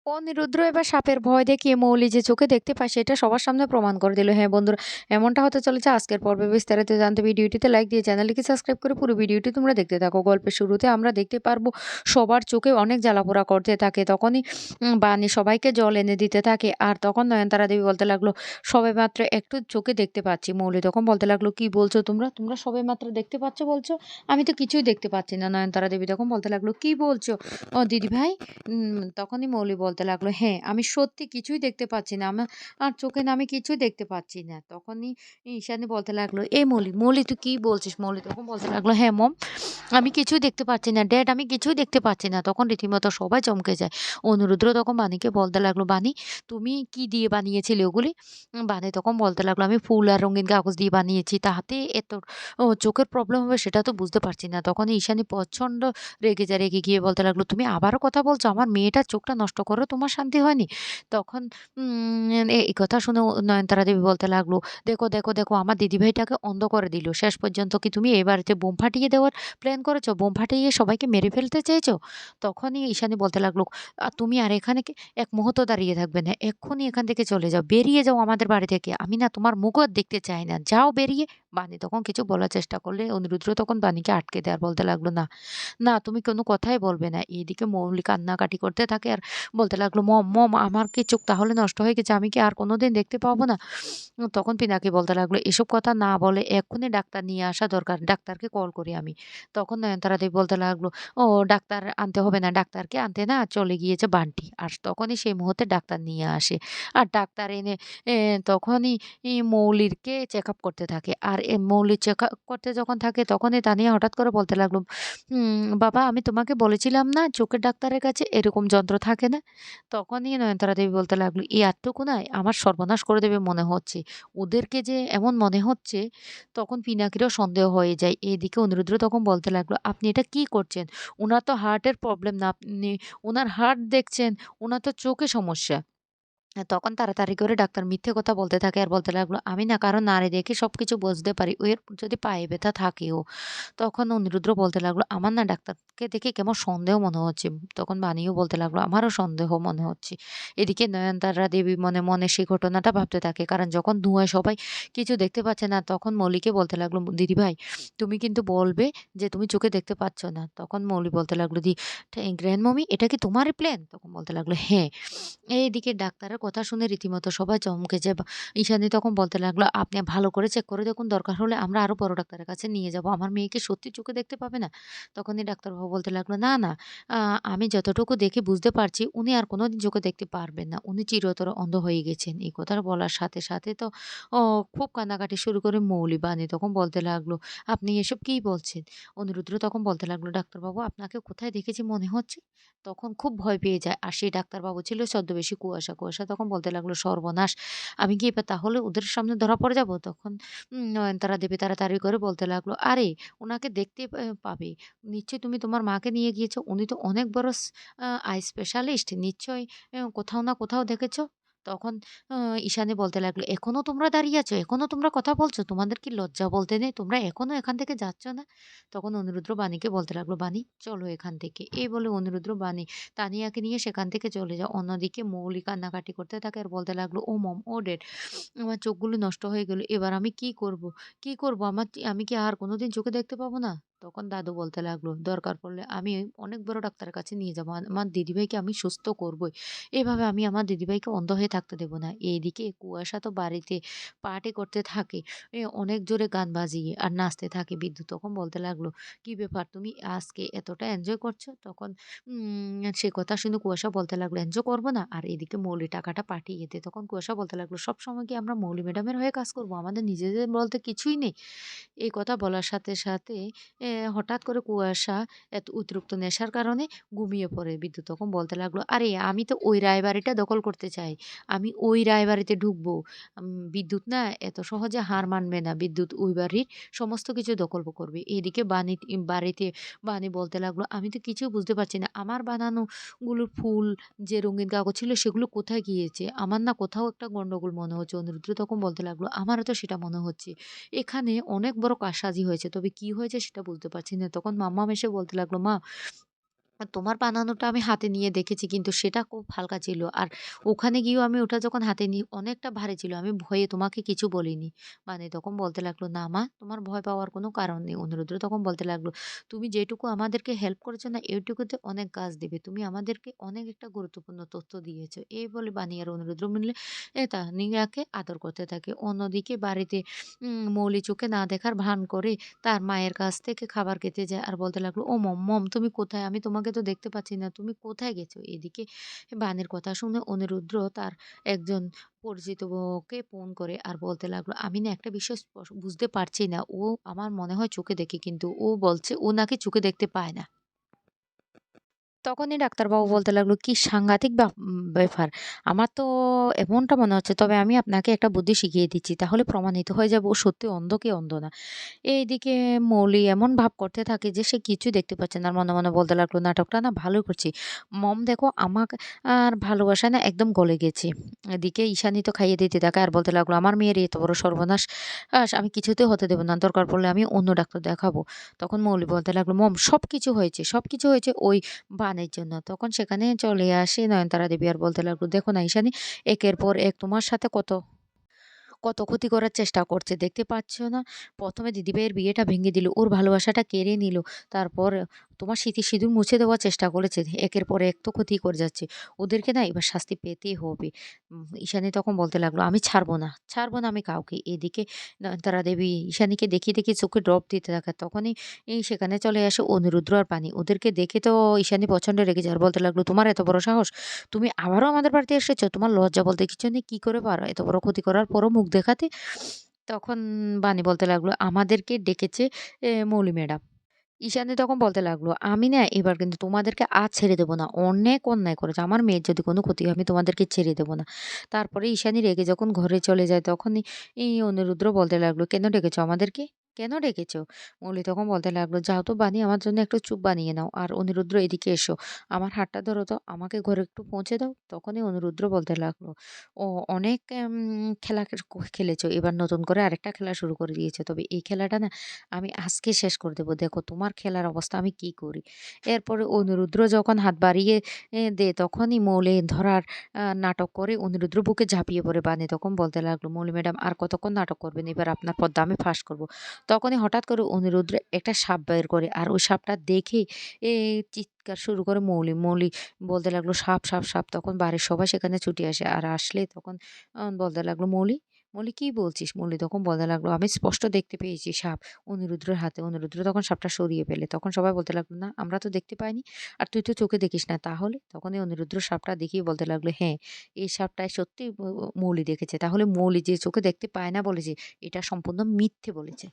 অনিরুদ্র এবার সাপের ভয় দেখিয়ে মৌলি যে চোখে দেখতে পায় সেটা সবার সামনে প্রমাণ করে দিল। হ্যাঁ বন্ধুরা, এমনটা হতে চলেছে আজকের পর্বে। বিস্তারিত জানতে ভিডিওটিতে লাইক দিয়ে চ্যানেলটিকে সাবস্ক্রাইব করে পুরো ভিডিওটি তোমরা দেখতে থাকো। গল্পের শুরুতে আমরা দেখতে পারবো সবার চোখে অনেক জ্বালাপোড়া করতে থাকে। তখনই বাণী সবাইকে জল এনে দিতে থাকে। আর তখন নয়নতারা দেবী বলতে লাগলো, সবে মাত্র একটু চোখে দেখতে পাচ্ছি। মৌলি তখন বলতে লাগলো, কি বলছো তোমরা? তোমরা সবে মাত্র দেখতে পাচ্ছ বলছো? আমি তো কিছুই দেখতে পাচ্ছি না। নয়নতারা দেবী তখন বলতে লাগলো, কি বলছো ও দিদি ভাই? তখনই মৌলি বলতে লাগলো, "হ্যাঁ, আমি সত্যি কিছুই দেখতে পাচ্ছি না। আর চোখে না আমি কিছুই দেখতে পাচ্ছি না।" তখনই ঈশানী বলতে লাগলো, "এ মৌলি, মৌলি তুই কি বলছিস?" মৌলি তখন বলতে লাগলো, "হ্যাঁ মম, আমি কিছুই দেখতে পাচ্ছি না। ড্যাড আমি কিছুই দেখতে পাচ্ছি না।" তখন রীতিমতো সবাই চমকে যায়। অনুরুদ্র তখন বাণীকে বলতে লাগলো, "বাণী, তুমি কি দিয়ে বানিয়েছিলে ওগুলি?" বাণী তখন বলতে লাগলো, "আমি ফুল আর রঙিন কাগজ দিয়ে বানিয়েছি। তাহাতে এত চোখের প্রবলেম হবে সেটা তো বুঝতে পারছি না।" তখন ঈশানী প্রচন্ড রেগে যায়। রেগে গিয়ে বলতে লাগলো, "তুমি আবারও কথা বলছো? আমার মেয়েটার চোখটা নষ্ট করেও তোমার শান্তি হয়নি?" তখন এই কথা শুনে নয়নতারা দেবী বলতে লাগলো, "দেখো, দেখো, দেখো আমার দিদিভাইটাকে অন্ধ করে দিল। শেষ পর্যন্ত কি তুমি এই বাড়িতে বোম ফাটিয়ে দেওয়ার প্ল্যান করেছো? বোম ফাটিয়ে সবাইকে মেরে ফেলতে চেয়েছো?" তখনই ঈশানী বলতে লাগলো, তুমি আর এখানে এক মুহূর্ত দাঁড়িয়ে থাকবে না। এক্ষুনি এখান থেকে চলে যাও। বেরিয়ে যাও আমাদের বাড়ি থেকে। আমি না তোমার মুখও আর দেখতে চাই না। যাও বেরিয়ে।" বাণী তখন কিছু বলার চেষ্টা করলে অনিরুদ্র তখন বাণীকে আটকে দেয় আর বলতে লাগলো, "না, না তুমি কোনো কথাই বলবে না।" এদিকে মৌলি কান্নাকাটি করতে থাকে আর বলতে লাগলো, "মম, মম আমার কি চোখ তাহলে নষ্ট হয়ে গেছে? আমি কি আর কোনোদিন দেখতে পাবো না?" তখন পিনাকি বলতে লাগলো, "এসব কথা না বলে এক্ষুনি ডাক্তার নিয়ে আসা দরকার। ডাক্তারকে কল করি আমি।" তখন নয়নতারা দেবী বলতে লাগলো, "ও ডাক্তার আনতে হবে না। ডাক্তারকে আনতে না চলে গিয়েছে বান্টি।" আর তখনই সেই মুহূর্তে ডাক্তার নিয়ে আসে। আর ডাক্তার এনে তখনই মৌলিরকে চেকআপ করতে থাকে। আর মৌলির চেকআপ করতে যখন থাকে তখনই তানিয়া হঠাৎ করে বলতে লাগলো, বাবা আমি তোমাকে বলেছিলাম না চোখের ডাক্তারের কাছে এরকম যন্ত্র থাকে না?" তখনই নয়নতারা দেবী বলতে লাগলো, "এই এতটুকু না আমার সর্বনাশ করে দেবে মনে হচ্ছে। ওদেরকে যে এমন মনে হচ্ছে।" তখন পিনাকিরও সন্দেহ হয়ে যায়। এদিকে অনিরুদ্র তখন বলতে লাগলো, "আপনি এটা কি করছেন? উনার তো হার্টের প্রবলেম না। আপনি উনার হার্ট দেখছেন, উনার তো চোখে সমস্যা।" তখন তাড়াতাড়ি করে ডাক্তার মিথ্যে কথা বলতে থাকে আর বলতে লাগলো, "আমি না কারো নাড়ি দেখে সবকিছু বুঝতে পারি। এর যদি পায়ে ব্যথা থাকেও।" তখন অনিরুদ্র বলতে লাগলো, "আমার না ডাক্তারকে দেখে কেমন সন্দেহ মনে হচ্ছে।" তখন বাণীও বলতে লাগলো, "আমারও সন্দেহ মনে হচ্ছে।" এদিকে নয়নতারা দেবী মনে, মনে সেই ঘটনাটা ভাবতে থাকে। কারণ যখন ধোঁয়ায় সবাই কিছু দেখতে পাচ্ছে না তখন মৌলিকে বলতে লাগলো, "দিদিভাই তুমি কিন্তু বলবে যে তুমি চোখে দেখতে পাচ্ছ না।" তখন মৌলি বলতে লাগলো, গ্র্যান্ড মামি এটা কি তোমারই প্ল্যান?" তখন বলতে লাগলো, "হ্যাঁ।" এইদিকে ডাক্তারের কথা শুনে রীতিমতো সবাই চমকে যায়। ঈশানী তখন বলতে লাগলো, "আপনি ভালো করে চেক করে দেখুন। দরকার হলে আমরা আরো বড় ডাক্তারের কাছে নিয়ে যাবো। আমার মেয়েকে সত্যি চোখে দেখতে পাবে না?" তখনই ডাক্তারবাবু বলতে লাগলো, "না, না, আ আমি যতটুকু দেখে বুঝতে পারছি উনি আর কোনোদিন চোখে দেখতে পারবেন না। উনি চিরতরে অন্ধ হয়ে গেছেন।" এই কথা বলার সাথে, সাথে তো খুব কান্নাকাটি শুরু করে মৌলি। বাণী তখন বলতে লাগলো, "আপনি এসব কি বলছেন?" অনিরুদ্র তখন বলতে লাগলো, "ডাক্তারবাবু আপনাকে কোথায় দেখেছি মনে হচ্ছে?" তখন খুব ভয় পেয়ে যায়। আর সেই ডাক্তারবাবু ছিল ছদ্মবেশী কুয়াশা। কুয়াশা তখন বলতে লাগলো, "সর্বনাশ! আমি কি এবার তাহলে ওদের সামনে ধরা পড়ে যাব?" তখন নয়নতারা দেবী তাড়াতাড়ি করে বলতে লাগলো, "আরে উনাকে দেখতে পাবে। নিশ্চয়ই তুমি তোমার মাকে নিয়ে গিয়েছো। উনি তো অনেক বড় আই স্পেশালিস্ট। নিশ্চয়ই কোথাও না কোথাও দেখেছো?" তখন আ ঈশানী বলতে লাগলো, "এখনো তোমরা দাঁড়িয়ে আছো? এখনো তোমরা কথা বলছো? তোমাদের কি লজ্জা বলতে নেই? তোমরা এখনো এখান থেকে যাচ্ছ না?" তখন অনিরুদ্র বাণীকে বলতে লাগলো, "বাণী চলো এখান থেকে।" এই বলে অনিরুদ্র বাণী তানিয়াকে নিয়ে সেখান থেকে চলে যায়। অন্যদিকে মৌলি কান্নাকাটি করতে থাকে আর বলতে লাগলো, "ও মম, ও ড্যাড আমার চোখগুলো নষ্ট হয়ে গেল। এবার আমি কি করব? কি করব? আমি কি আর কোনোদিন চোখে দেখতে পাবো না?" তখন দাদু বলতে লাগলো, "দরকার পড়লে আমি অনেক বড় ডাক্তারের কাছে নিয়ে যাবো। আমার দিদিভাইকে আমি সুস্থ করবই। এভাবে আমি আমার দিদিভাইকে অন্ধ হয়ে থাকতে দেব না।" এইদিকে কুয়াশা তো বাড়িতে পার্টি করতে থাকে। অনেক জোরে গান বাজিয়ে আর নাচতে থাকে। বিদ্যুৎ তখন বলতে লাগলো, "কি ব্যাপার তুমি আজকে এতটা এনজয় করছো?" তখন সে কথা শুনে কুয়াশা বলতে লাগলো, "এনজয় করব না?" আর এদিকে মৌলি টাকাটা পাঠিয়ে দে। তখন কুয়াশা বলতে লাগলো, "সবসময় কি আমরা মৌলি ম্যাডামের হয়ে কাজ করব? আমাদের নিজেদের বলতে কিছুই নেই?" এই কথা বলার সাথে, সাথে হঠাৎ করে কুয়াশা এত অতিরিক্ত নেশার কারণে ঘুমিয়ে পড়ে। বিদ্যুৎ তখন বলতে লাগলো, "আরে আমি তো ওই রায়বাড়িটা দখল করতে চাই। আমি ওই রায়বাড়িতে ঢুকবো।" বিদ্যুৎ না এত সহজে হার মানবে না। বিদ্যুৎ ওই বাড়ির সমস্ত কিছু দখল করবে। এদিকে বাড়িতে বাণী বলতে লাগলো, "আমি তো কিছুই বুঝতে পারছি না। আমার বানানো গুলো ফুল যে রঙিন কাগজ ছিল সেগুলো কোথায় গিয়েছে? আমার না কোথাও একটা গন্ডগোল মনে হচ্ছে।" অনিরুদ্র তখন বলতে লাগলো, "আমারও তো সেটা মনে হচ্ছে। এখানে অনেক বড় কারসাজি হয়েছে। তবে কি হয়েছে সেটা বুঝতে পারছি না।" তখন মাম্মাম এসে বলতে লাগলো, "মা তোমার বানানোটা আমি হাতে নিয়ে দেখেছি কিন্তু সেটা খুব হালকা ছিল। আর ওখানে গিয়েও আমি ওটা যখন হাতে নিই অনেকটা ভারী ছিল। আমি ভয়ে তোমাকে কিছু বলিনি। মানে তখন বলতে লাগলো, "না মা, তোমার ভয় পাওয়ার কোনো কারণ নেই।" অনিরুদ্ধ তখন বলতে লাগলো, "তুমি যেটুকু আমাদেরকে হেল্প করেছো না এটুকুতে অনেক কাজ দিবে। তুমি আমাদেরকে অনেক একটা গুরুত্বপূর্ণ তথ্য দিয়েছো।" এই বলে বানি আর অনিরুদ্ধ মিলে তানিয়াকে আদর করতে থাকে। অন্যদিকে বাড়িতে মৌলি চোখে না দেখার ভান করে তার মায়ের কাছ থেকে খাবার খেতে যায় আর বলতে লাগলো, "ও মম, তুমি কোথায়? আমি তোমাকে তো দেখতে পাচ্ছি না। তুমি কোথায় গেছো?" এদিকে বানের কথা শুনে অনিরুদ্ধ তার একজন পরিচিত বউকে ফোন করে আর বলতে লাগলো, "আমি না একটা বিষয় বুঝতে পারছি না। ও আমার মনে হয় চোখে দেখে কিন্তু ও বলছে ও নাকি চোখে দেখতে পায় না।" তখনই ডাক্তারবাবু বলতে লাগলো, "কি সাংঘাতিক ব্যাপার! আমার তো এমনটা মনে হচ্ছে। তবে আমি আপনাকে একটা বুদ্ধি শিখিয়ে দিচ্ছি। তাহলে প্রমাণিত হয়ে যাবে ও সত্যি অন্ধ কি অন্ধ না।" এইদিকে মৌলি এমন ভাব করতে থাকে যে সে কিছুই দেখতে পাচ্ছে না। আর মনে, মনে বলতে লাগলো, "নাটকটা না ভালোই করছি। মম দেখো আমাকে আর ভালোবাসায় না একদম গলে গেছি।" এদিকে ঈশানী তো খাইয়ে দিতে থাকে আর বলতে লাগলো, "আমার মেয়ের এত বড় সর্বনাশ আমি কিছুতেই হতে দেব না। দরকার পড়লে আমি অন্য ডাক্তার দেখাবো।" তখন মৌলি বলতে লাগলো, "মম সবকিছু হয়েছে, সবকিছু হয়েছে ওই বানের জন্য।" তখন সেখানে চলে আসে নয়নতারা দেবী আর বলতে লাগলো, "দেখো না ঈশানী একের পর এক তোমার সাথে কত কত ক্ষতি করার চেষ্টা করছে দেখতে পাচ্ছ না? ১ম এ দিদিভাইয়ের বিয়েটা ভেঙে দিল। ওর ভালোবাসাটা কেড়ে নিল। তারপর তোমার স্মৃতি সিঁদুর মুছে দেওয়ার চেষ্টা করেছে। একের পর এক তো ক্ষতি করে যাচ্ছে। ওদেরকে না এবার শাস্তি পেতেই হবে।" ঈশানী তখন বলতে লাগলো, "আমি ছাড়বো না, ছাড়বো না আমি কাউকে।" এদিকে নয়নতারা দেবী ঈশানীকে দেখিয়ে, দেখিয়ে চোখে ড্রপ দিতে থাকে। তখনই সেখানে চলে আসে অনিরুদ্র আর পানি। ওদেরকে দেখে তো ঈশানী প্রচন্ড রেগে যায় আর বলতে লাগলো, "তোমার এত বড় সাহস! তুমি আবারও আমাদের বাড়িতে এসেছো? তোমার লজ্জা বলতে কিছু নেই? কি করে পারো এত বড় ক্ষতি করার পরও মুখ দেখাতে?" তখন বানি বলতে লাগলো, "আমাদেরকে ডেকেছে মৌলি ম্যাডাম।" ঈশানী তখন বলতে লাগলো, "আমি না এবার কিন্তু তোমাদেরকে আর ছেড়ে দেব না। অনেক অন্যায় করেছো। আমার মেয়ের যদি কোনো ক্ষতি হয় আমি তোমাদেরকে ছেড়ে দেব না।" তারপরে ঈশানী রেগে যখন ঘরে চলে যায় তখনই অনিরুদ্র বলতে লাগলো, "কেন ডেকেছো আমাদেরকে? কেন ডেকেছো?" মৌলি তখন বলতে লাগলো, "যাও তো বানি আমার জন্য একটু চুপ বানিয়ে নাও। আর অনিরুদ্র এদিকে এসো। আমার হাতটা ধরো তো। আমাকে ঘরে একটু পৌঁছে দাও।" তখনই অনিরুদ্র বলতে লাগলো, "ও অনেক খেলা খেলেছো। এবার নতুন করে আরেকটা খেলা শুরু করে দিয়েছো। তবে এই খেলাটা না আমি আজকে শেষ করে দেব। দেখো তোমার খেলার অবস্থা আমি কি করি।" এরপরে অনিরুদ্র যখন হাত বাড়িয়ে দেয় তখনই মৌলি ধরার নাটক করে অনিরুদ্র বুকে ঝাঁপিয়ে পড়ে। বানি তখন বলতে লাগলো, "মৌলি ম্যাডাম আর কতক্ষণ নাটক করবেন? এবার আপনার পর্দা আমি ফাঁস করব।" তখনই হঠাৎ করে অনিরুদ্র একটা সাপ বের করে আর ওই সাপটা দেখে এ চিৎকার শুরু করে মৌলি। মৌলি বলতে লাগলো, "সাপ, সাপ, সাপ।" তখন বাড়ির সবাই সেখানে ছুটে আসে। আর আসলে তখন বলতে লাগলো, "মৌলি, মৌলি কি বলছিস?" মৌলি তখন বলতে লাগলো, "আমি স্পষ্ট দেখতে পেয়েছি সাপ অনিরুদ্রের হাতে।" অনিরুদ্র তখন সাপটা সরিয়ে ফেলে। তখন সবাই বলতে লাগলো, "না, আমরা তো দেখতে পাইনি। আর তুই তো চোখে দেখিস না তাহলে?" তখনই অনিরুদ্র সাপটা দেখিয়ে বলতে লাগলো, "হ্যাঁ, এই সাপটায় সত্যিই মৌলি দেখেছে। তাহলে মৌলি যে চোখে দেখতে পায় না বলেছে, এটা সম্পূর্ণ মিথ্যে বলেছে।"